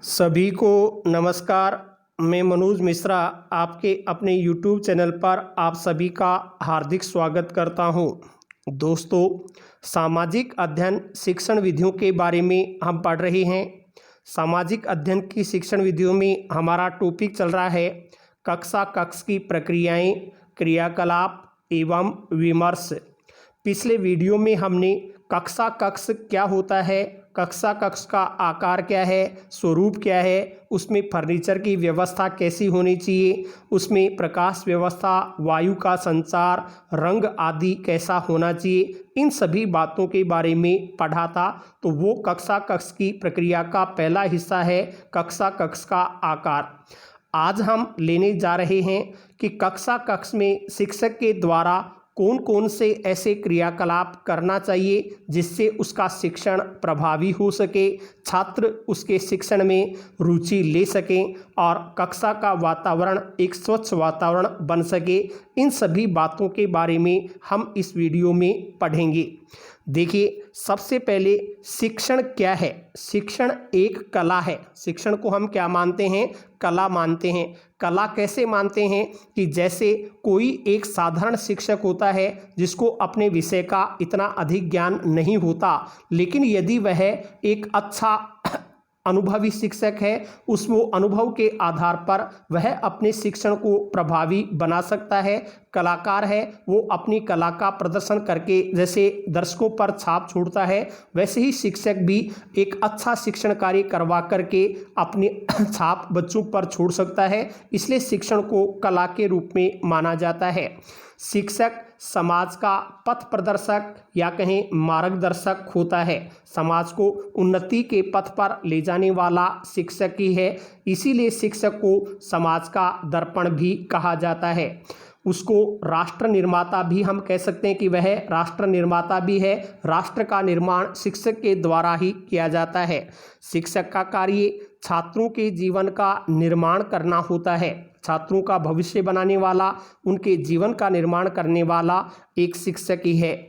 सभी को नमस्कार। मैं मनोज मिश्रा आपके अपने YouTube चैनल पर आप सभी का हार्दिक स्वागत करता हूं। दोस्तों, सामाजिक अध्ययन शिक्षण विधियों के बारे में हम पढ़ रहे हैं। सामाजिक अध्ययन की शिक्षण विधियों में हमारा टॉपिक चल रहा है कक्षा कक्ष की प्रक्रियाएं, क्रियाकलाप एवं विमर्श। पिछले वीडियो में हमने कक्षा कक्ष क्या होता है, कक्षा कक्ष का आकार क्या है, स्वरूप क्या है, उसमें फर्नीचर की व्यवस्था कैसी होनी चाहिए, उसमें प्रकाश व्यवस्था, वायु का संचार, रंग आदि कैसा होना चाहिए, इन सभी बातों के बारे में पढ़ा था। तो वो कक्षा कक्ष की प्रक्रिया का पहला हिस्सा है कक्षा कक्ष का आकार। आज हम लेने जा रहे हैं कि कक्षा कक्ष में शिक्षक के द्वारा कौन कौन से ऐसे क्रियाकलाप करना चाहिए जिससे उसका शिक्षण प्रभावी हो सके, छात्र उसके शिक्षण में रुचि ले सकें और कक्षा का वातावरण एक स्वच्छ वातावरण बन सके। इन सभी बातों के बारे में हम इस वीडियो में पढ़ेंगे। देखिए, सबसे पहले शिक्षण क्या है। शिक्षण एक कला है। शिक्षण को हम क्या मानते हैं? कला मानते हैं। कला कैसे मानते हैं कि जैसे कोई एक साधारण शिक्षक होता है जिसको अपने विषय का इतना अधिक ज्ञान नहीं होता, लेकिन यदि वह एक अच्छा अनुभवी शिक्षक है, उस वो अनुभव के आधार पर वह अपने शिक्षण को प्रभावी बना सकता है। कलाकार है, वो अपनी कला का प्रदर्शन करके जैसे दर्शकों पर छाप छोड़ता है, वैसे ही शिक्षक भी एक अच्छा शिक्षण कार्य करवा करके अपनी छाप बच्चों पर छोड़ सकता है। इसलिए शिक्षण को कला के रूप में माना जाता है। शिक्षक समाज का पथ प्रदर्शक या कहें मार्गदर्शक होता है। समाज को उन्नति के पथ पर ले जाने वाला शिक्षक ही है। इसीलिए शिक्षक को समाज का दर्पण भी कहा जाता है। उसको राष्ट्र निर्माता भी हम कह सकते हैं कि वह राष्ट्र निर्माता भी है। राष्ट्र का निर्माण शिक्षक के द्वारा ही किया जाता है। शिक्षक का कार्य छात्रों के जीवन का निर्माण करना होता है। छात्रों का भविष्य बनाने वाला, उनके जीवन का निर्माण करने वाला एक शिक्षक ही है।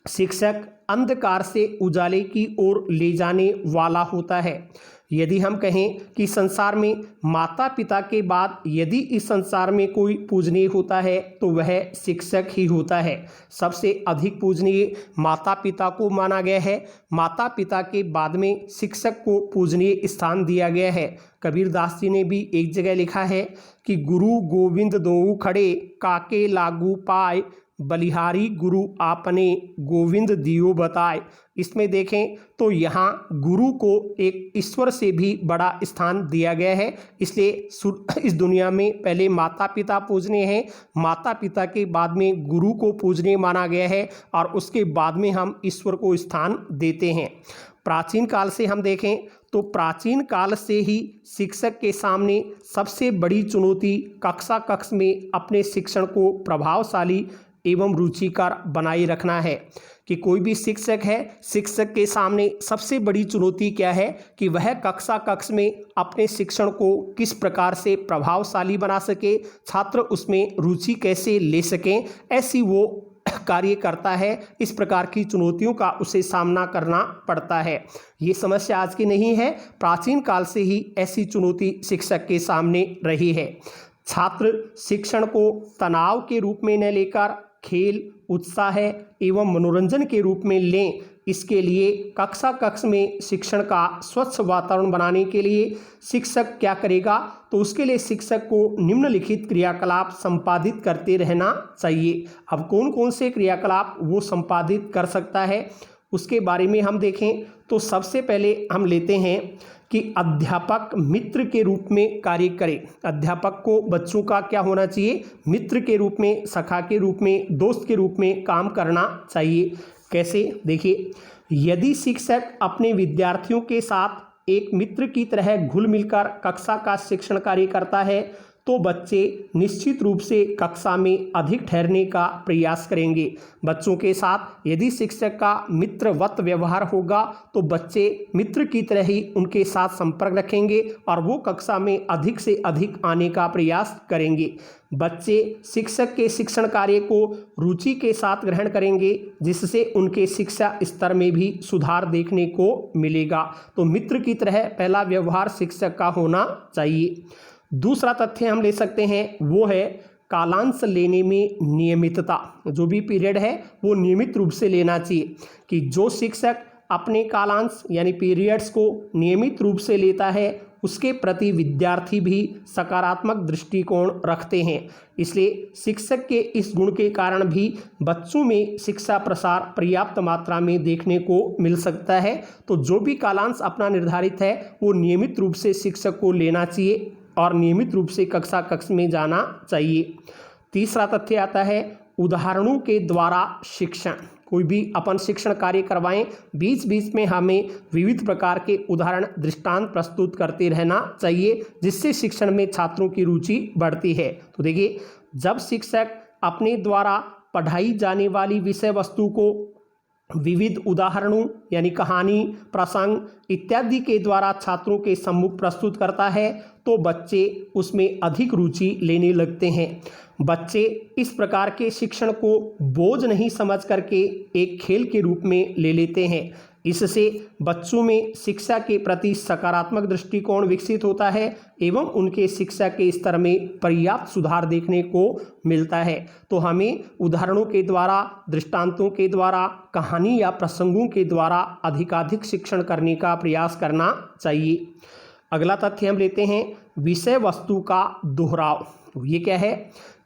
शिक्षक अंधकार से उजाले की ओर ले जाने वाला होता है। यदि हम कहें कि संसार में माता पिता के बाद यदि इस संसार में कोई पूजनीय होता है तो वह शिक्षक ही होता है। सबसे अधिक पूजनीय माता पिता को माना गया है। माता पिता के बाद में शिक्षक को पूजनीय स्थान दिया गया है। कबीरदास जी ने भी एक जगह लिखा है कि गुरु गोविंद दोऊ खड़े, काके लागू पाए, बलिहारी गुरु आपने गोविंद दियो बताए। इसमें देखें तो यहाँ गुरु को एक ईश्वर से भी बड़ा स्थान दिया गया है। इसलिए इस दुनिया में पहले माता पिता पूजनीय हैं, माता पिता के बाद में गुरु को पूजनीय माना गया है और उसके बाद में हम ईश्वर को स्थान देते हैं। प्राचीन काल से हम देखें तो प्राचीन काल से ही शिक्षक के सामने सबसे बड़ी चुनौती कक्षा कक्ष में अपने शिक्षण को प्रभावशाली एवं रुचिकर बनाए रखना है। कि कोई भी शिक्षक है, शिक्षक के सामने सबसे बड़ी चुनौती क्या है कि वह कक्षा कक्ष में अपने शिक्षण को किस प्रकार से प्रभावशाली बना सके, छात्र उसमें रुचि कैसे ले सकें, ऐसी वो कार्य करता है। इस प्रकार की चुनौतियों का उसे सामना करना पड़ता है। ये समस्या आज की नहीं है, प्राचीन काल से ही ऐसी चुनौती शिक्षक के सामने रही है। छात्र शिक्षण को तनाव के रूप में न लेकर खेल, उत्साह एवं मनोरंजन के रूप में लें। इसके लिए कक्षा कक्ष में शिक्षण का स्वच्छ वातावरण बनाने के लिए शिक्षक क्या करेगा, तो उसके लिए शिक्षक को निम्नलिखित क्रियाकलाप संपादित करते रहना चाहिए। अब कौन कौन से क्रियाकलाप वो संपादित कर सकता है उसके बारे में हम देखें तो सबसे पहले हम लेते हैं कि अध्यापक मित्र के रूप में कार्य करे। अध्यापक को बच्चों का क्या होना चाहिए? मित्र के रूप में, सखा के रूप में, दोस्त के रूप में काम करना चाहिए। कैसे? देखिए, यदि शिक्षक अपने विद्यार्थियों के साथ एक मित्र की तरह घुल मिलकर कक्षा का शिक्षण कार्य करता है तो बच्चे निश्चित रूप से कक्षा में अधिक ठहरने का प्रयास करेंगे। बच्चों के साथ यदि शिक्षक का मित्रवत व्यवहार होगा तो बच्चे मित्र की तरह ही उनके साथ संपर्क रखेंगे और वो कक्षा में अधिक से अधिक आने का प्रयास करेंगे। बच्चे शिक्षक के शिक्षण कार्य को रुचि के साथ ग्रहण करेंगे, जिससे उनके शिक्षा स्तर में भी सुधार देखने को मिलेगा। तो मित्र की तरह पहला व्यवहार शिक्षक का होना चाहिए। दूसरा तथ्य हम ले सकते हैं, वो है कालांश लेने में नियमितता। जो भी पीरियड है वो नियमित रूप से लेना चाहिए, कि जो शिक्षक अपने कालांश यानी पीरियड्स को नियमित रूप से लेता है उसके प्रति विद्यार्थी भी सकारात्मक दृष्टिकोण रखते हैं। इसलिए शिक्षक के इस गुण के कारण भी बच्चों में शिक्षा प्रसार पर्याप्त मात्रा में देखने को मिल सकता है। तो जो भी कालांश अपना निर्धारित है वो नियमित रूप से शिक्षक को लेना चाहिए और नियमित रूप से कक्षा में जाना चाहिए। तीसरा तथ्य आता है उदाहरणों के द्वारा शिक्षण। कोई भी अपन शिक्षण कार्य करवाएं, बीच बीच में हमें विविध प्रकार के उदाहरण दृष्टांत प्रस्तुत करते रहना चाहिए, जिससे शिक्षण में छात्रों की रुचि बढ़ती है। तो देखिए, जब शिक्षक अपने द्वारा पढ़ाई जाने वाली विषय वस्तु को विविध उदाहरणों यानी कहानी, प्रसंग इत्यादि के द्वारा छात्रों के सम्मुख प्रस्तुत करता है तो बच्चे उसमें अधिक रुचि लेने लगते हैं। बच्चे इस प्रकार के शिक्षण को बोझ नहीं समझ करके एक खेल के रूप में ले लेते हैं। इससे बच्चों में शिक्षा के प्रति सकारात्मक दृष्टिकोण विकसित होता है एवं उनके शिक्षा के स्तर में पर्याप्त सुधार देखने को मिलता है। तो हमें उदाहरणों के द्वारा, दृष्टांतों के द्वारा, कहानी या प्रसंगों के द्वारा अधिकाधिक शिक्षण करने का प्रयास करना चाहिए। अगला तथ्य हम लेते हैं विषय वस्तु का दोहराव। ये क्या है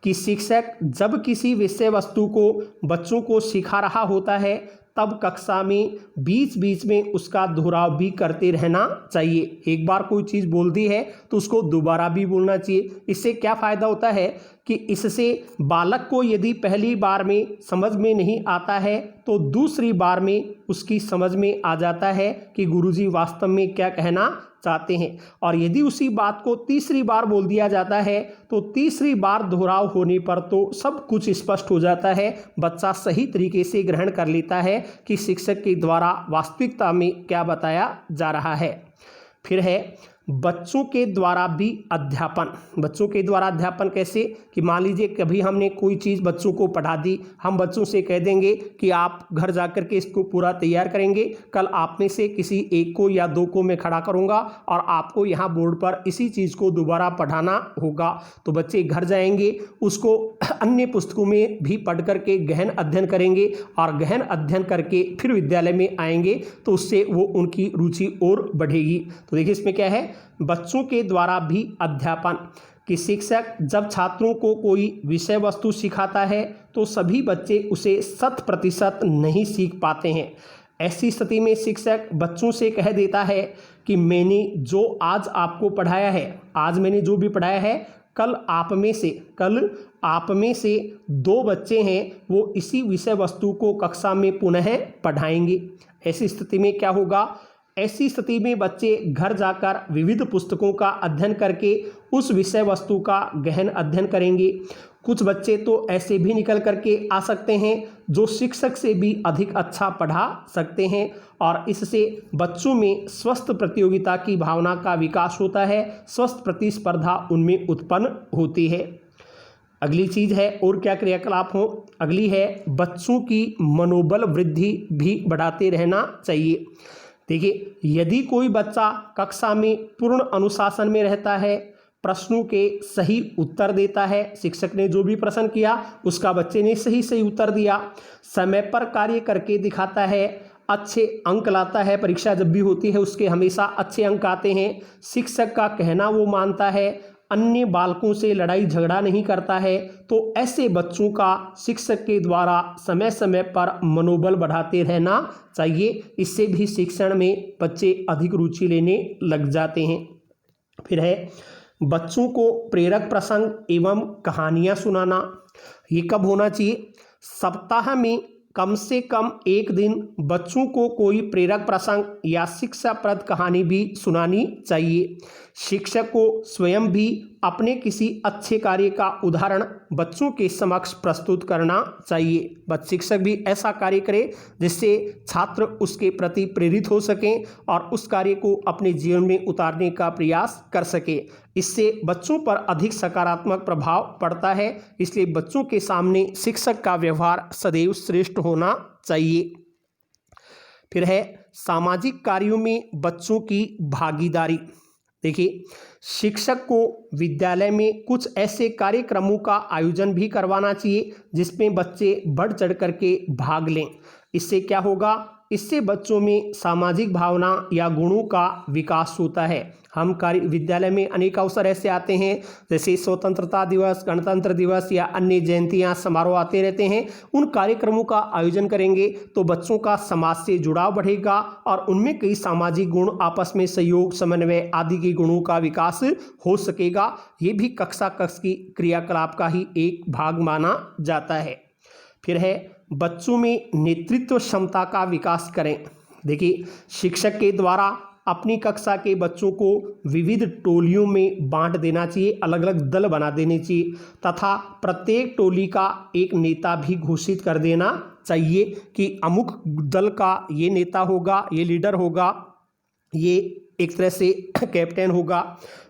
कि शिक्षक जब किसी विषय वस्तु को बच्चों को सिखा रहा होता है तब कक्षा में बीच बीच में उसका दोहराव भी करते रहना चाहिए। एक बार कोई चीज़ बोल दी है तो उसको दोबारा भी बोलना चाहिए। इससे क्या फ़ायदा होता है कि इससे बालक को यदि पहली बार में समझ में नहीं आता है तो दूसरी बार में उसकी समझ में आ जाता है कि गुरुजी वास्तव में क्या कहना चाहते हैं। और यदि उसी बात को तीसरी बार बोल दिया जाता है तो तीसरी बार दोहराव होने पर तो सब कुछ स्पष्ट हो जाता है। बच्चा सही तरीके से ग्रहण कर लेता है कि शिक्षक के द्वारा वास्तविकता में क्या बताया जा रहा है। फिर है बच्चों के द्वारा भी अध्यापन। बच्चों के द्वारा अध्यापन कैसे कि मान लीजिए कभी हमने कोई चीज़ बच्चों को पढ़ा दी, हम बच्चों से कह देंगे कि आप घर जाकर के इसको पूरा तैयार करेंगे, कल आप में से किसी एक को या दो को मैं खड़ा करूंगा और आपको यहाँ बोर्ड पर इसी चीज़ को दोबारा पढ़ाना होगा। तो बच्चे घर जाएंगे, उसको अन्य पुस्तकों में भी पढ़ करके गहन अध्ययन करेंगे और गहन अध्ययन करके फिर विद्यालय में आएंगे तो उससे वो उनकी रुचि और बढ़ेगी। तो देखिए इसमें क्या है, बच्चों के द्वारा भी अध्यापन कि शिक्षक जब छात्रों को कोई विषय वस्तु सिखाता है तो सभी बच्चे उसे 100% नहीं सीख पाते हैं। ऐसी स्थिति में शिक्षक बच्चों से कह देता है कि मैंने जो आज आपको पढ़ाया है, आज मैंने जो भी पढ़ाया है, कल आप में से 2 बच्चे हैं वो इसी विषय वस्तु को कक्षा में पुनः पढ़ाएंगे। ऐसी स्थिति में क्या होगा, ऐसी स्थिति में बच्चे घर जाकर विविध पुस्तकों का अध्ययन करके उस विषय वस्तु का गहन अध्ययन करेंगे। कुछ बच्चे तो ऐसे भी निकल करके आ सकते हैं जो शिक्षक से भी अधिक अच्छा पढ़ा सकते हैं और इससे बच्चों में स्वस्थ प्रतियोगिता की भावना का विकास होता है, स्वस्थ प्रतिस्पर्धा उनमें उत्पन्न होती है। अगली चीज़ है और क्या क्रियाकलाप हो, अगली है बच्चों की मनोबल वृद्धि भी बढ़ाते रहना चाहिए। देखिए, यदि कोई बच्चा कक्षा में पूर्ण अनुशासन में रहता है, प्रश्नों के सही उत्तर देता है, शिक्षक ने जो भी प्रश्न किया उसका बच्चे ने सही उत्तर दिया, समय पर कार्य करके दिखाता है, अच्छे अंक लाता है, परीक्षा जब भी होती है उसके हमेशा अच्छे अंक आते हैं, शिक्षक का कहना वो मानता है, अन्य बालकों से लड़ाई झगड़ा नहीं करता है, तो ऐसे बच्चों का शिक्षक के द्वारा समय समय पर मनोबल बढ़ाते रहना चाहिए। इससे भी शिक्षण में बच्चे अधिक रुचि लेने लग जाते हैं। फिर है बच्चों को प्रेरक प्रसंग एवं कहानियाँ सुनाना। ये कब होना चाहिए, सप्ताह में कम से कम एक दिन बच्चों को कोई प्रेरक प्रसंग या शिक्षाप्रद कहानी भी सुनानी चाहिए। शिक्षक को स्वयं भी अपने किसी अच्छे कार्य का उदाहरण बच्चों के समक्ष प्रस्तुत करना चाहिए। शिक्षक भी ऐसा कार्य करे जिससे छात्र उसके प्रति प्रेरित हो सकें और उस कार्य को अपने जीवन में उतारने का प्रयास कर सके। इससे बच्चों पर अधिक सकारात्मक प्रभाव पड़ता है। इसलिए बच्चों के सामने शिक्षक का व्यवहार सदैव श्रेष्ठ होना चाहिए। फिर है सामाजिक कार्यों में बच्चों की भागीदारी। देखिए, शिक्षक को विद्यालय में कुछ ऐसे कार्यक्रमों का आयोजन भी करवाना चाहिए जिसमें बच्चे बढ़ चढ़ करके भाग लें। इससे क्या होगा? इससे बच्चों में सामाजिक भावना या गुणों का विकास होता है। हम विद्यालय में अनेक अवसर ऐसे आते हैं, जैसे स्वतंत्रता दिवस, गणतंत्र दिवस या अन्य जयंतियां, समारोह आते रहते हैं। उन कार्यक्रमों का आयोजन करेंगे तो बच्चों का समाज से जुड़ाव बढ़ेगा और उनमें कई सामाजिक गुण, आपस में सहयोग, समन्वय आदि के गुणों का विकास हो सकेगा। ये भी कक्षा की क्रियाकलाप का ही एक भाग माना जाता है। फिर है बच्चों में नेतृत्व क्षमता का विकास करें। देखिए, शिक्षक के द्वारा अपनी कक्षा के बच्चों को विविध टोलियों में बांट देना चाहिए, अलग अलग दल बना देने चाहिए तथा प्रत्येक टोली का एक नेता भी घोषित कर देना चाहिए कि अमुक दल का ये नेता होगा, ये लीडर होगा, ये एक तरह से कैप्टन होगा।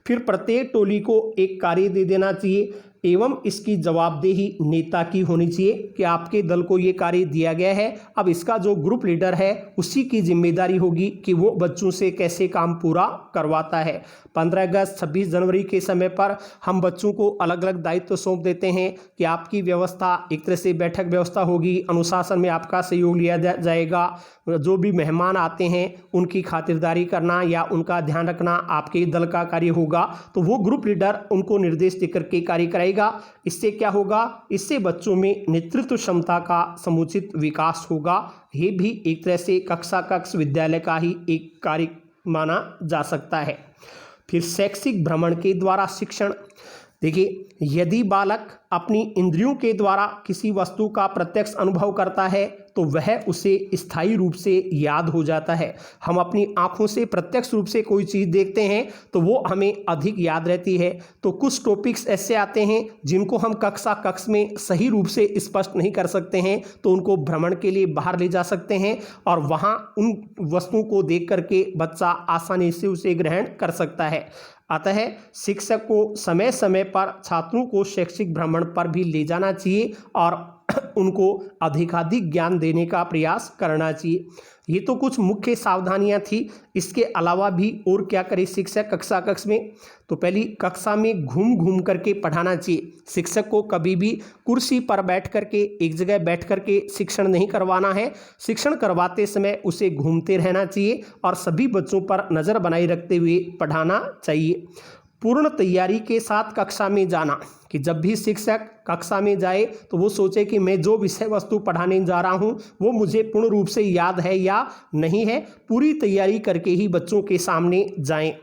फिर प्रत्येक टोली को एक कार्य दे देना चाहिए एवं इसकी जवाबदेही नेता की होनी चाहिए कि आपके दल को ये कार्य दिया गया है, अब इसका जो ग्रुप लीडर है उसी की जिम्मेदारी होगी कि वो बच्चों से कैसे काम पूरा करवाता है। 15 अगस्त 26 जनवरी के समय पर हम बच्चों को अलग अलग दायित्व सौंप देते हैं कि आपकी व्यवस्था एक तरह से बैठक व्यवस्था होगी, अनुशासन में आपका सहयोग लिया जाएगा, जो भी मेहमान आते हैं उनकी खातिरदारी करना या उनका ध्यान रखना आपके दल का कार्य होगा। तो वो ग्रुप लीडर उनको निर्देश देकर के कार्य कराएगा। इससे क्या होगा? इससे बच्चों में नेतृत्व क्षमता का समुचित विकास होगा। ये भी एक तरह से कक्षा विद्यालय का ही एक कार्य माना जा सकता है। फिर शैक्षिक भ्रमण के द्वारा शिक्षण। देखिए, यदि बालक अपनी इंद्रियों के द्वारा किसी वस्तु का प्रत्यक्ष अनुभव करता है तो वह उसे स्थायी रूप से याद हो जाता है। हम अपनी आंखों से प्रत्यक्ष रूप से कोई चीज़ देखते हैं तो वो हमें अधिक याद रहती है। तो कुछ टॉपिक्स ऐसे आते हैं जिनको हम कक्षा में सही रूप से स्पष्ट नहीं कर सकते हैं, तो उनको भ्रमण के लिए बाहर ले जा सकते हैं और वहाँ उन वस्तुओं को देख करके बच्चा आसानी से उसे ग्रहण कर सकता है। अतः शिक्षक को समय समय पर छात्रों को शैक्षिक भ्रमण पर भी ले जाना चाहिए और उनको अधिकाधिक ज्ञान देने का प्रयास करना चाहिए। ये तो कुछ मुख्य सावधानियां थी। इसके अलावा भी और क्या करे शिक्षक कक्षा में? तो पहली, कक्षा में घूम घूम करके पढ़ाना चाहिए। शिक्षक को कभी भी कुर्सी पर बैठ करके एक जगह बैठ करके शिक्षण नहीं करवाना है। शिक्षण करवाते समय उसे घूमते रहना चाहिए और सभी बच्चों पर नज़र बनाए रखते हुए पढ़ाना चाहिए। पूर्ण तैयारी के साथ कक्षा में जाना, कि जब भी शिक्षक कक्षा में जाए तो वो सोचे कि मैं जो विषय वस्तु पढ़ाने जा रहा हूँ वो मुझे पूर्ण रूप से याद है या नहीं है। पूरी तैयारी करके ही बच्चों के सामने जाएं।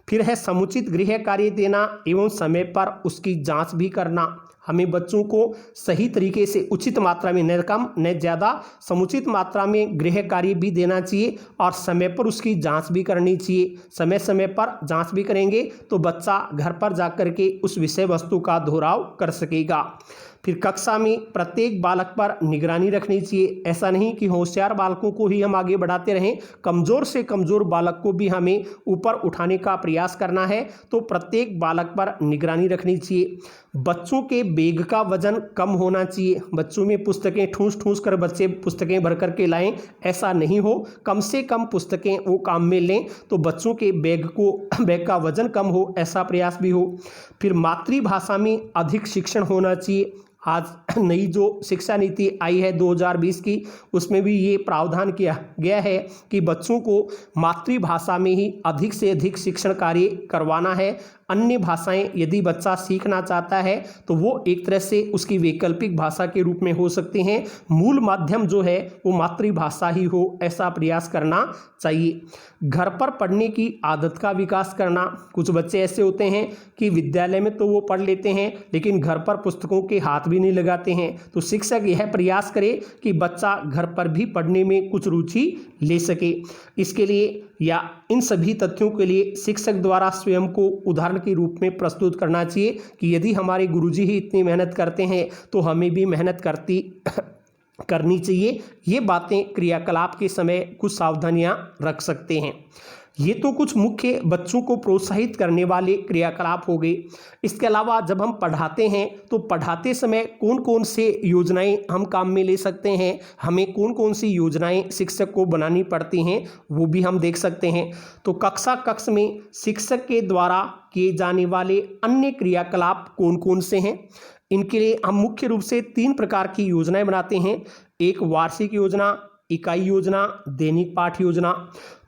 फिर है समुचित गृह कार्य देना एवं समय पर उसकी जांच भी करना। हमें बच्चों को सही तरीके से उचित मात्रा में, न कम न ज़्यादा, समुचित मात्रा में गृह कार्य भी देना चाहिए और समय पर उसकी जांच भी करनी चाहिए। समय समय पर जांच भी करेंगे तो बच्चा घर पर जाकर के उस विषय वस्तु का दोहराव कर सकेगा। फिर कक्षा में प्रत्येक बालक पर निगरानी रखनी चाहिए। ऐसा नहीं कि होशियार बालकों को ही हम आगे बढ़ाते रहें, कमज़ोर से कमज़ोर बालक को भी हमें ऊपर उठाने का प्रयास करना है। तो प्रत्येक बालक पर निगरानी रखनी चाहिए। बच्चों के बैग का वजन कम होना चाहिए। बच्चों में पुस्तकें ठूंस ठूंस कर बच्चे पुस्तकें भर कर के लाएं, ऐसा नहीं हो। कम से कम पुस्तकें वो काम में लें तो बच्चों के बैग का वजन कम हो, ऐसा प्रयास भी हो। फिर मातृभाषा में अधिक शिक्षण होना चाहिए। आज नई जो शिक्षा नीति आई है 2020 की, उसमें भी ये प्रावधान किया गया है कि बच्चों को मातृभाषा में ही अधिक से अधिक शिक्षण कार्य करवाना है। अन्य भाषाएं यदि बच्चा सीखना चाहता है तो वो एक तरह से उसकी वैकल्पिक भाषा के रूप में हो सकती हैं। मूल माध्यम जो है वो मातृभाषा ही हो, ऐसा प्रयास करना चाहिए। घर पर पढ़ने की आदत का विकास करना। कुछ बच्चे ऐसे होते हैं कि विद्यालय में तो वो पढ़ लेते हैं लेकिन घर पर पुस्तकों के हाथ भी नहीं लगाते। जाते हैं, तो शिक्षक यह प्रयास करे कि बच्चा घर पर भी पढ़ने में कुछ रुचि ले सके। इसके लिए या इन सभी तथ्यों के लिए शिक्षक द्वारा स्वयं को उदाहरण के रूप में प्रस्तुत करना चाहिए कि यदि हमारे गुरुजी ही इतनी मेहनत करते हैं तो हमें भी मेहनत करनी चाहिए। ये बातें क्रियाकलाप के समय कुछ सावधानियां रख सकते हैं। ये तो कुछ मुख्य बच्चों को प्रोत्साहित करने वाले क्रियाकलाप हो गए। इसके अलावा जब हम पढ़ाते हैं तो पढ़ाते समय कौन कौन से योजनाएं हम काम में ले सकते हैं, हमें कौन कौन सी योजनाएं शिक्षक को बनानी पड़ती हैं, वो भी हम देख सकते हैं। तो कक्ष में शिक्षक के द्वारा किए जाने वाले अन्य क्रियाकलाप कौन कौन से हैं, इनके लिए हम मुख्य रूप से 3 प्रकार की योजनाएं बनाते हैं। एक वार्षिक योजना, इकाई योजना, दैनिक पाठ योजना।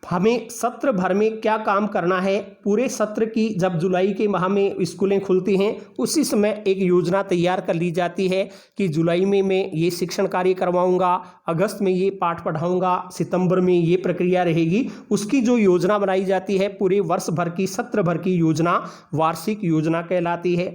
हमें सत्र भर में क्या काम करना है, पूरे सत्र की जब जुलाई के माह में स्कूलें खुलती हैं उसी समय एक योजना तैयार कर ली जाती है कि जुलाई में मैं ये शिक्षण कार्य करवाऊंगा, अगस्त में ये पाठ पढ़ाऊंगा, सितंबर में ये प्रक्रिया रहेगी। उसकी जो योजना बनाई जाती है पूरे वर्ष भर की, सत्र भर की योजना वार्षिक योजना कहलाती है।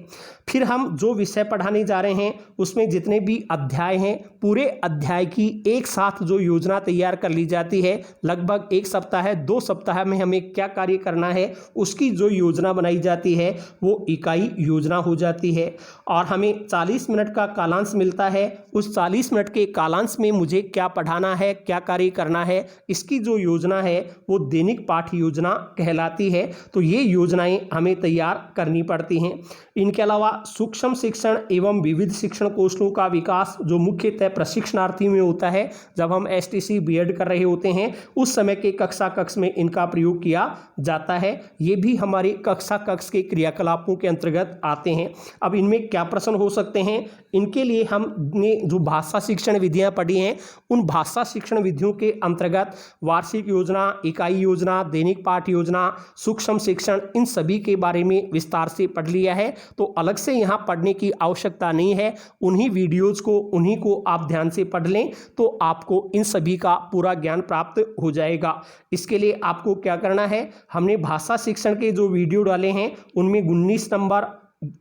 फिर हम जो विषय पढ़ाने जा रहे हैं उसमें जितने भी अध्याय हैं, पूरे अध्याय की एक साथ जो योजना तैयार कर ली जाती है, लगभग 1 सप्ताह है, 2 सप्ताह में हमें क्या कार्य करना है उसकी जो योजना बनाई जाती है वो इकाई योजना हो जाती है। और हमें 40 मिनट का कालांश मिलता है, उस 40 मिनट के कालांश में मुझे क्या पढ़ाना है, क्या कार्य करना है, इसकी जो योजना है वो दैनिक पाठ योजना कहलाती है। तो ये योजनाएं हमें तैयार करनी पड़ती हैं। इनके अलावा सूक्ष्म शिक्षण एवं विविध शिक्षण कौशलों का विकास जो मुख्यतः प्रशिक्षणार्थी में होता है, जब हम एसटीसी बीएड कर रहे होते हैं उस समय के कक्ष में इनका प्रयोग किया जाता है। ये भी हमारे कक्ष के क्रियाकलापों के अंतर्गत आते हैं। अब इनमें क्या प्रश्न हो सकते हैं, इनके लिए हमने जो भाषा शिक्षण विधियां पढ़ी हैं उन भाषा शिक्षण विधियों के अंतर्गत वार्षिक योजना, इकाई योजना, दैनिक पाठ योजना, सूक्ष्म शिक्षण, इन सभी के बारे में विस्तार से पढ़ लिया है। तो अलग से यहाँ पढ़ने की आवश्यकता नहीं है, उन्हीं वीडियोज़ को, उन्हीं को आप ध्यान से पढ़ लें तो आपको इन सभी का पूरा ज्ञान प्राप्त हो जाएगा। इसके लिए आपको क्या करना है, हमने भाषा शिक्षण के जो वीडियो डाले हैं उनमें 19 नंबर,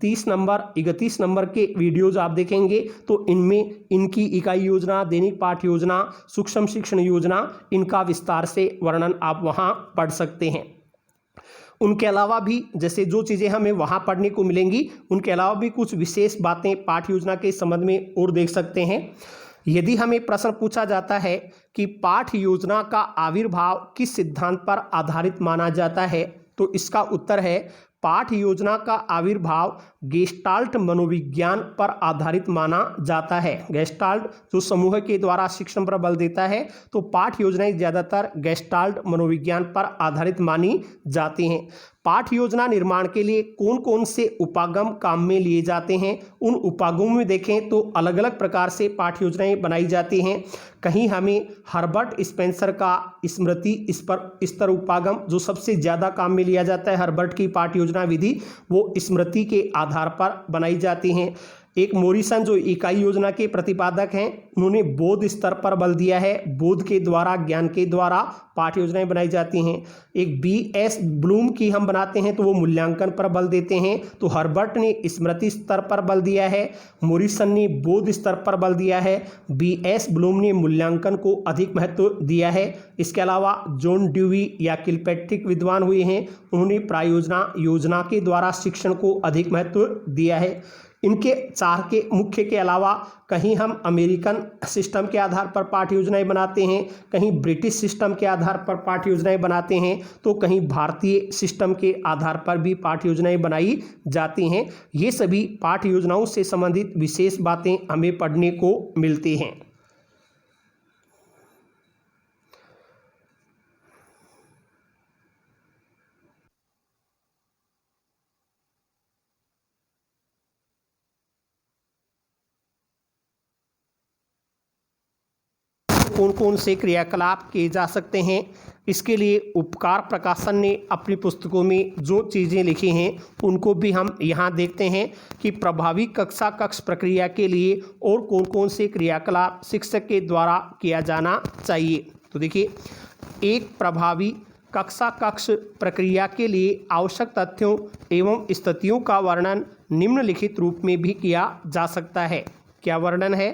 30 नंबर, 31 नंबर के वीडियोज आप देखेंगे तो इनमें इनकी इकाई योजना, दैनिक पाठ योजना, सूक्ष्म शिक्षण योजना, इनका विस्तार से वर्णन आप वहाँ पढ़ सकते हैं। उनके अलावा भी जैसे जो चीज़ें हमें वहाँ पढ़ने को मिलेंगी, उनके अलावा भी कुछ विशेष बातें पाठ योजना के संबंध में और देख सकते हैं। यदि हमें प्रश्न पूछा जाता है कि पाठ योजना का आविर्भाव किस सिद्धांत पर आधारित माना जाता है, तो इसका उत्तर है पाठ योजना का आविर्भाव गेस्टाल्ट मनोविज्ञान पर आधारित माना जाता है। गेस्टाल्ट जो समूह के द्वारा शिक्षण पर बल देता है, तो पाठ योजनाएं ज़्यादातर गेस्टाल्ट मनोविज्ञान पर आधारित मानी जाती हैं। पाठ योजना निर्माण के लिए कौन कौन से उपागम काम में लिए जाते हैं, उन उपागमों में देखें तो अलग अलग प्रकार से पाठ योजनाएं बनाई जाती हैं। कहीं हमें हर्बर्ट स्पेंसर का स्मृति स्तर उपागम जो सबसे ज़्यादा काम में लिया जाता है, हर्बर्ट की पाठ योजना विधि, वो स्मृति के आधार पर बनाई जाती हैं। एक मोरिसन जो इकाई योजना के प्रतिपादक हैं, उन्होंने बोध स्तर पर बल दिया है, बोध के द्वारा, ज्ञान के द्वारा पाठ योजनाएं बनाई जाती हैं। एक B.S. ब्लूम की हम बनाते हैं तो वो मूल्यांकन पर बल देते हैं, तो हर्बर्ट ने स्मृति स्तर पर बल दिया है, मोरिसन ने बोध स्तर पर बल दिया है, B.S. ब्लूम ने मूल्यांकन को अधिक महत्व दिया है। इसके अलावा जॉन ड्यूवी या किलपैट्रिक विद्वान हुए हैं, उन्होंने प्रायोजना योजना के द्वारा शिक्षण को अधिक महत्व दिया है। इनके 4 के मुख्य के अलावा कहीं हम अमेरिकन सिस्टम के आधार पर पाठ योजनाएं बनाते हैं, कहीं ब्रिटिश सिस्टम के आधार पर पाठ योजनाएं बनाते हैं, तो कहीं भारतीय सिस्टम के आधार पर भी पाठ योजनाएं बनाई जाती हैं। ये सभी पाठ योजनाओं से संबंधित विशेष बातें हमें पढ़ने को मिलती हैं। कौन कौन से क्रियाकलाप किए जा सकते हैं, इसके लिए उपकार प्रकाशन ने अपनी पुस्तकों में जो चीज़ें लिखी हैं उनको भी हम यहाँ देखते हैं कि प्रभावी कक्ष प्रक्रिया के लिए और कौन कौन से क्रियाकलाप शिक्षक के द्वारा किया जाना चाहिए। तो देखिए, एक प्रभावी कक्ष प्रक्रिया के लिए आवश्यक तथ्यों एवं स्थितियों का वर्णन निम्नलिखित रूप में भी किया जा सकता है। क्या वर्णन है?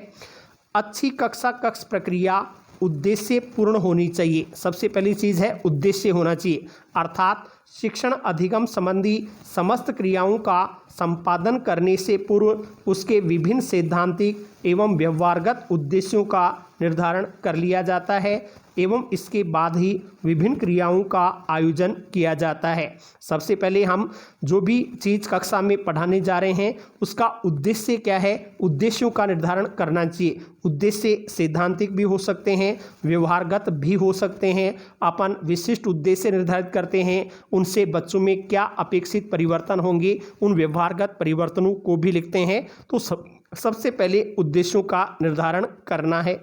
अच्छी कक्षा कक्ष प्रक्रिया उद्देश्य पूर्ण होनी चाहिए। सबसे पहली चीज़ है उद्देश्य होना चाहिए, अर्थात शिक्षण अधिगम संबंधी समस्त क्रियाओं का संपादन करने से पूर्व उसके विभिन्न सैद्धांतिक एवं व्यवहारगत उद्देश्यों का निर्धारण कर लिया जाता है एवं इसके बाद ही विभिन्न क्रियाओं का आयोजन किया जाता है। सबसे पहले हम जो भी चीज़ कक्षा में पढ़ाने जा रहे हैं उसका उद्देश्य क्या है, उद्देश्यों का निर्धारण करना चाहिए। उद्देश्य सैद्धांतिक भी हो सकते हैं, व्यवहारगत भी हो सकते हैं। अपन विशिष्ट उद्देश्य निर्धारित करते हैं, उनसे बच्चों में क्या अपेक्षित परिवर्तन होंगे, उन व्यवहारगत परिवर्तनों को भी लिखते हैं। तो सबसे पहले उद्देश्यों का निर्धारण करना है।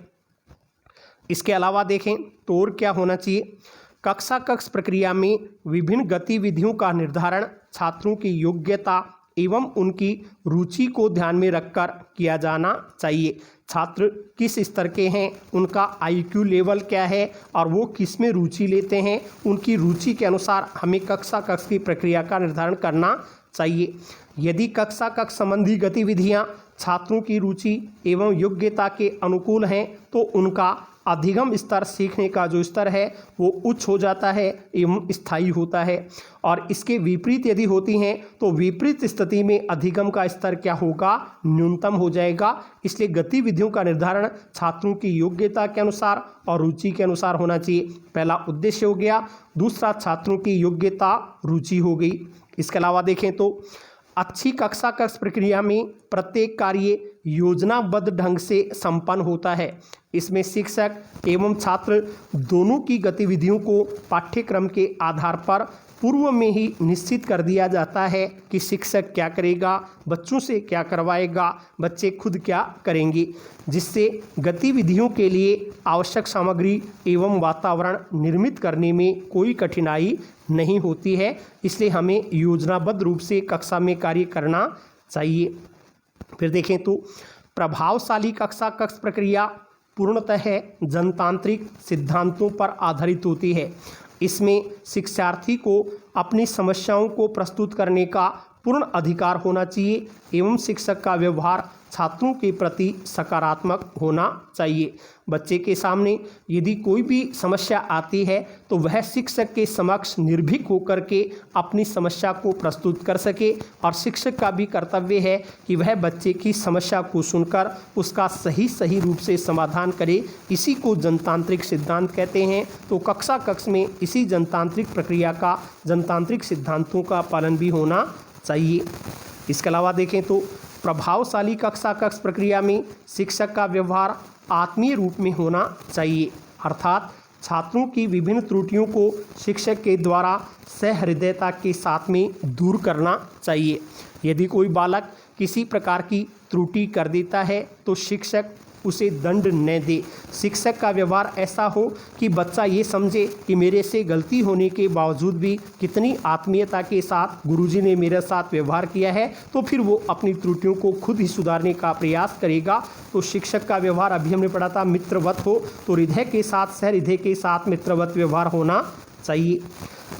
इसके अलावा देखें तो और क्या होना चाहिए? कक्षा कक्ष प्रक्रिया में विभिन्न गतिविधियों का निर्धारण छात्रों की योग्यता एवं उनकी रुचि को ध्यान में रखकर किया जाना चाहिए। छात्र किस स्तर के हैं, उनका IQ लेवल क्या है और वो किस में रुचि लेते हैं, उनकी रुचि के अनुसार हमें कक्षा कक्ष की प्रक्रिया का निर्धारण करना चाहिए। यदि कक्षा कक्ष संबंधी गतिविधियां छात्रों की रुचि एवं योग्यता के अनुकूल हैं तो उनका अधिगम स्तर, सीखने का जो स्तर है वो उच्च हो जाता है एवं स्थायी होता है। और इसके विपरीत यदि होती हैं तो विपरीत स्थिति में अधिगम का स्तर क्या होगा, न्यूनतम हो जाएगा। इसलिए गतिविधियों का निर्धारण छात्रों की योग्यता के अनुसार और रुचि के अनुसार होना चाहिए। पहला उद्देश्य हो गया, दूसरा छात्रों की योग्यता रुचि हो गई। इसके अलावा देखें तो अच्छी कक्षा कक्ष प्रक्रिया में प्रत्येक कार्य योजनाबद्ध ढंग से संपन्न होता है। इसमें शिक्षक एवं छात्र दोनों की गतिविधियों को पाठ्यक्रम के आधार पर पूर्व में ही निश्चित कर दिया जाता है कि शिक्षक क्या करेगा, बच्चों से क्या करवाएगा, बच्चे खुद क्या करेंगे, जिससे गतिविधियों के लिए आवश्यक सामग्री एवं वातावरण निर्मित करने में कोई कठिनाई नहीं होती है। इसलिए हमें योजनाबद्ध रूप से कक्षा में कार्य करना चाहिए। फिर देखें तो प्रभावशाली कक्षा कक्ष प्रक्रिया पूर्णतः जनतांत्रिक सिद्धांतों पर आधारित होती है। इसमें शिक्षार्थी को अपनी समस्याओं को प्रस्तुत करने का पूर्ण अधिकार होना चाहिए एवं शिक्षक का व्यवहार छात्रों के प्रति सकारात्मक होना चाहिए। बच्चे के सामने यदि कोई भी समस्या आती है तो वह शिक्षक के समक्ष निर्भीक होकर के अपनी समस्या को प्रस्तुत कर सके और शिक्षक का भी कर्तव्य है कि वह बच्चे की समस्या को सुनकर उसका सही रूप से समाधान करे। इसी को जनतांत्रिक सिद्धांत कहते हैं। तो कक्षा कक्ष में इसी जनतांत्रिक प्रक्रिया का, जनतांत्रिक सिद्धांतों का पालन भी होना चाहिए। इसके अलावा देखें तो प्रभावशाली कक्षा कक्ष प्रक्रिया में शिक्षक का व्यवहार आत्मीय रूप में होना चाहिए, अर्थात छात्रों की विभिन्न त्रुटियों को शिक्षक के द्वारा सहृदयता के साथ में दूर करना चाहिए। यदि कोई बालक किसी प्रकार की त्रुटि कर देता है तो शिक्षक उसे दंड न दे। शिक्षक का व्यवहार ऐसा हो कि बच्चा ये समझे कि मेरे से गलती होने के बावजूद भी कितनी आत्मीयता के साथ गुरुजी ने मेरे साथ व्यवहार किया है, तो फिर वो अपनी त्रुटियों को खुद ही सुधारने का प्रयास करेगा। तो शिक्षक का व्यवहार अभी हमने पढ़ा था मित्रवत हो, तो हृदय के साथ सहृदय के साथ मित्रवत व्यवहार होना चाहिए।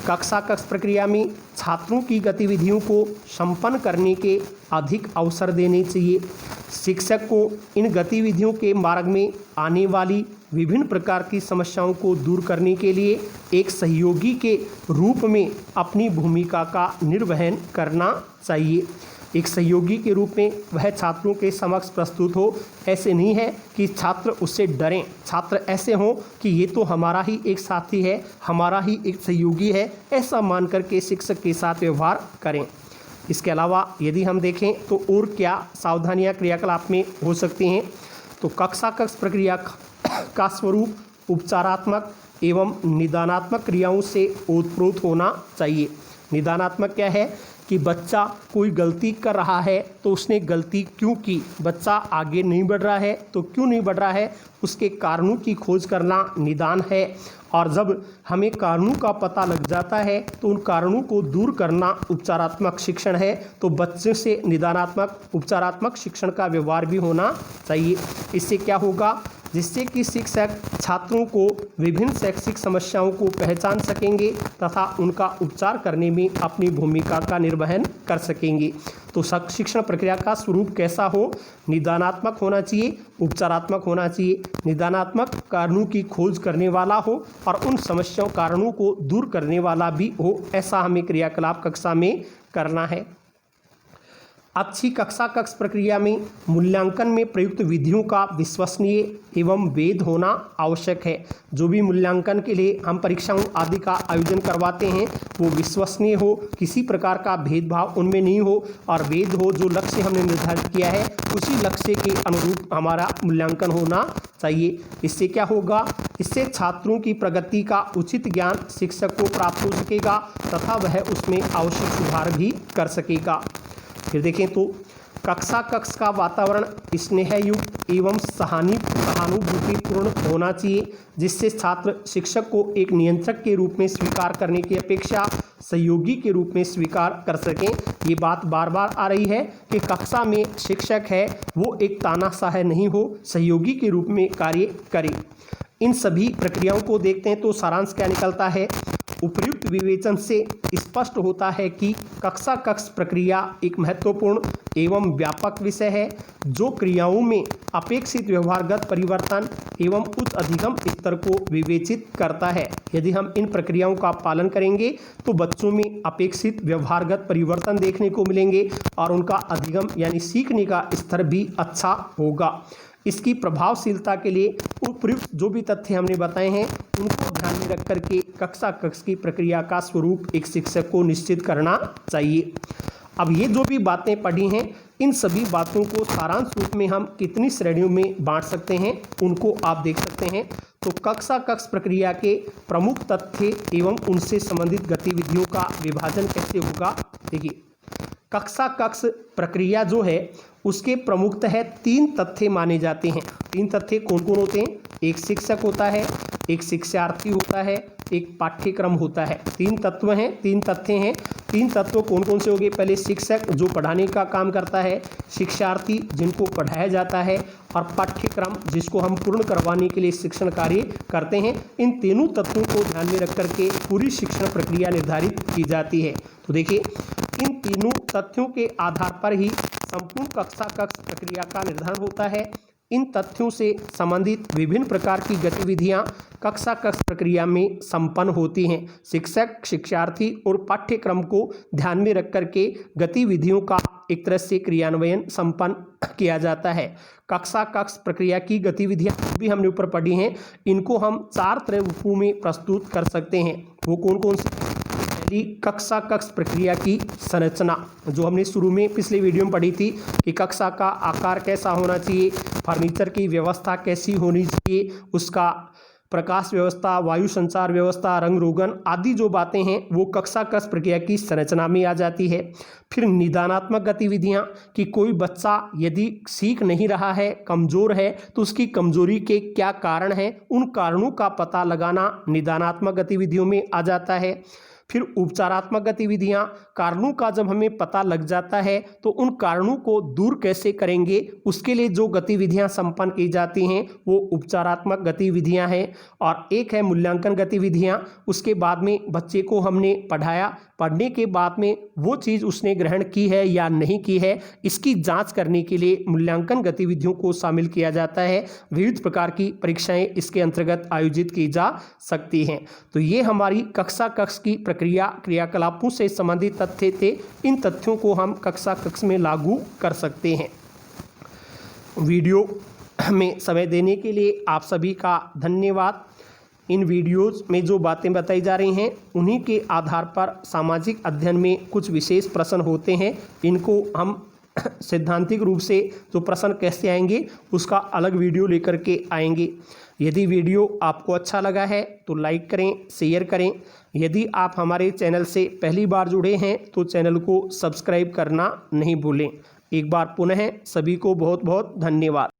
कक्षा कक्ष प्रक्रिया में छात्रों की गतिविधियों को संपन्न करने के अधिक अवसर देने चाहिए। शिक्षक को इन गतिविधियों के मार्ग में आने वाली विभिन्न प्रकार की समस्याओं को दूर करने के लिए एक सहयोगी के रूप में अपनी भूमिका का निर्वहन करना चाहिए। एक सहयोगी के रूप में वह छात्रों के समक्ष प्रस्तुत हो। ऐसे नहीं है कि छात्र उससे डरें, छात्र ऐसे हों कि ये तो हमारा ही एक साथी है, हमारा ही एक सहयोगी है, ऐसा मान करके शिक्षक के साथ व्यवहार करें। इसके अलावा यदि हम देखें तो और क्या सावधानियां क्रियाकलाप में हो सकती हैं, तो कक्षा कक्ष प्रक्रिया का स्वरूप उपचारात्मक एवं निदानात्मक क्रियाओं से ओतप्रोत होना चाहिए। निदानात्मक क्या है कि बच्चा कोई गलती कर रहा है तो उसने गलती क्यों की, बच्चा आगे नहीं बढ़ रहा है तो क्यों नहीं बढ़ रहा है, उसके कारणों की खोज करना निदान है। और जब हमें कारणों का पता लग जाता है तो उन कारणों को दूर करना उपचारात्मक शिक्षण है। तो बच्चे से निदानात्मक उपचारात्मक शिक्षण का व्यवहार भी होना चाहिए। इससे क्या होगा, जिससे कि शिक्षक छात्रों को विभिन्न शैक्षिक समस्याओं को पहचान सकेंगे तथा उनका उपचार करने में अपनी भूमिका का निर्वहन कर सकेंगे। तो शिक्षण प्रक्रिया का स्वरूप कैसा हो? निदानात्मक होना चाहिए, उपचारात्मक होना चाहिए। निदानात्मक कारणों की खोज करने वाला हो और उन समस्याओं कारणों को दूर करने वाला भी हो, ऐसा हमें क्रियाकलाप कक्षा में करना है। अच्छी कक्षा कक्ष प्रक्रिया में मूल्यांकन में प्रयुक्त विधियों का विश्वसनीय एवं वैध होना आवश्यक है। जो भी मूल्यांकन के लिए हम परीक्षाओं आदि का आयोजन करवाते हैं वो विश्वसनीय हो, किसी प्रकार का भेदभाव उनमें नहीं हो और वैध हो। जो लक्ष्य हमने निर्धारित किया है उसी लक्ष्य के अनुरूप हमारा मूल्यांकन होना चाहिए। इससे क्या होगा? इससे छात्रों की प्रगति का उचित ज्ञान शिक्षक को प्राप्त हो सकेगा तथा वह उसमें आवश्यक सुधार भी कर सकेगा। फिर देखें तो कक्षा कक्ष का वातावरण स्नेहयुक्त एवं सहानुभूतिपूर्ण होना चाहिए, जिससे छात्र शिक्षक को एक नियंत्रक के रूप में स्वीकार करने की अपेक्षा सहयोगी के रूप में स्वीकार कर सकें। ये बात बार बार आ रही है कि कक्षा में शिक्षक है वो एक तानाशाह नहीं हो, सहयोगी के रूप में कार्य करे। इन सभी प्रक्रियाओं को देखते हैं तो सारांश क्या निकलता है? उपर्युक्त विवेचन से स्पष्ट होता है कि कक्षा कक्ष प्रक्रिया एक महत्वपूर्ण एवं व्यापक विषय है जो क्रियाओं में अपेक्षित व्यवहारगत परिवर्तन एवं उच्च अधिगम स्तर को विवेचित करता है। यदि हम इन प्रक्रियाओं का पालन करेंगे तो बच्चों में अपेक्षित व्यवहारगत परिवर्तन देखने को मिलेंगे और उनका अधिगम यानी सीखने का स्तर भी अच्छा होगा। इसकी प्रभावशीलता के लिए उपयुक्त जो भी तथ्य हमने बताए हैं उनको ध्यान में रख करके कक्षा कक्ष की प्रक्रिया का स्वरूप एक शिक्षक को निश्चित करना चाहिए। अब ये जो भी बातें पढ़ी हैं इन सभी बातों को सारांश रूप में हम कितनी श्रेणियों में बांट सकते हैं उनको आप देख सकते हैं। तो कक्षा कक्ष प्रक्रिया के प्रमुख तथ्य एवं उनसे संबंधित गतिविधियों का विभाजन कैसे होगा? देखिए, कक्षा कक्ष प्रक्रिया जो है उसके प्रमुखतः 3 तथ्य माने जाते हैं। 3 तथ्य कौन कौन होते हैं? एक शिक्षक होता है, एक शिक्षार्थी होता है, एक पाठ्यक्रम होता है। 3 तत्व हैं, 3 तथ्य हैं। 3 तत्व कौन कौन से होंगे? पहले शिक्षक जो पढ़ाने का काम करता है, शिक्षार्थी जिनको पढ़ाया जाता है और पाठ्यक्रम जिसको हम पूर्ण करवाने के लिए शिक्षण कार्य करते हैं। इन तीनों तत्वों को ध्यान में रख करके पूरी शिक्षण प्रक्रिया निर्धारित की जाती है। तो देखिए, इन तीनों तथ्यों के आधार पर ही संपूर्ण कक्षा कक्ष प्रक्रिया का निर्धारण होता है। इन तथ्यों से संबंधित विभिन्न प्रकार की गतिविधियां कक्षा कक्ष प्रक्रिया में संपन्न होती हैं। शिक्षक, शिक्षार्थी और पाठ्यक्रम को ध्यान में रख करके गतिविधियों का एक तरह से क्रियान्वयन संपन्न किया जाता है। कक्षा कक्ष प्रक्रिया की गतिविधियां भी हमने ऊपर पढ़ी हैं, इनको हम 4 तरह रूपों में प्रस्तुत कर सकते हैं। वो कौन कौन सी? कक्षा कक्ष प्रक्रिया की संरचना जो हमने शुरू में पिछले वीडियो में पढ़ी थी कि कक्षा का आकार कैसा होना चाहिए, फर्नीचर की व्यवस्था कैसी होनी चाहिए, उसका प्रकाश व्यवस्था, वायु संचार व्यवस्था, रंग रोगन आदि जो बातें हैं वो कक्षा कक्ष प्रक्रिया की संरचना में आ जाती है। फिर निदानात्मक गतिविधियां कि कोई बच्चा यदि सीख नहीं रहा है, कमज़ोर है, तो उसकी कमजोरी के क्या कारण हैं, उन कारणों का पता लगाना निदानात्मक गतिविधियों में आ जाता है। फिर उपचारात्मक गतिविधियां, कारणों का जब हमें पता लग जाता है तो उन कारणों को दूर कैसे करेंगे उसके लिए जो गतिविधियां संपन्न की जाती हैं वो उपचारात्मक गतिविधियां हैं। और एक है मूल्यांकन गतिविधियां, उसके बाद में बच्चे को हमने पढ़ाया, पढ़ने के बाद में वो चीज़ उसने ग्रहण की है या नहीं की है इसकी जांच करने के लिए मूल्यांकन गतिविधियों को शामिल किया जाता है। विविध प्रकार की परीक्षाएं इसके अंतर्गत आयोजित की जा सकती हैं। तो ये हमारी कक्षा कक्ष की प्रक्रिया क्रियाकलापों से संबंधित तथ्य थे। इन तथ्यों को हम कक्षा कक्ष में लागू कर सकते हैं। वीडियो में समय देने के लिए आप सभी का धन्यवाद। इन वीडियोज़ में जो बातें बताई जा रही हैं उन्हीं के आधार पर सामाजिक अध्ययन में कुछ विशेष प्रश्न होते हैं। इनको हम सैद्धांतिक रूप से जो प्रश्न कैसे आएंगे उसका अलग वीडियो लेकर के आएंगे। यदि वीडियो आपको अच्छा लगा है तो लाइक करें, शेयर करें। यदि आप हमारे चैनल से पहली बार जुड़े हैं तो चैनल को सब्सक्राइब करना नहीं भूलें। एक बार पुनः सभी को बहुत बहुत धन्यवाद।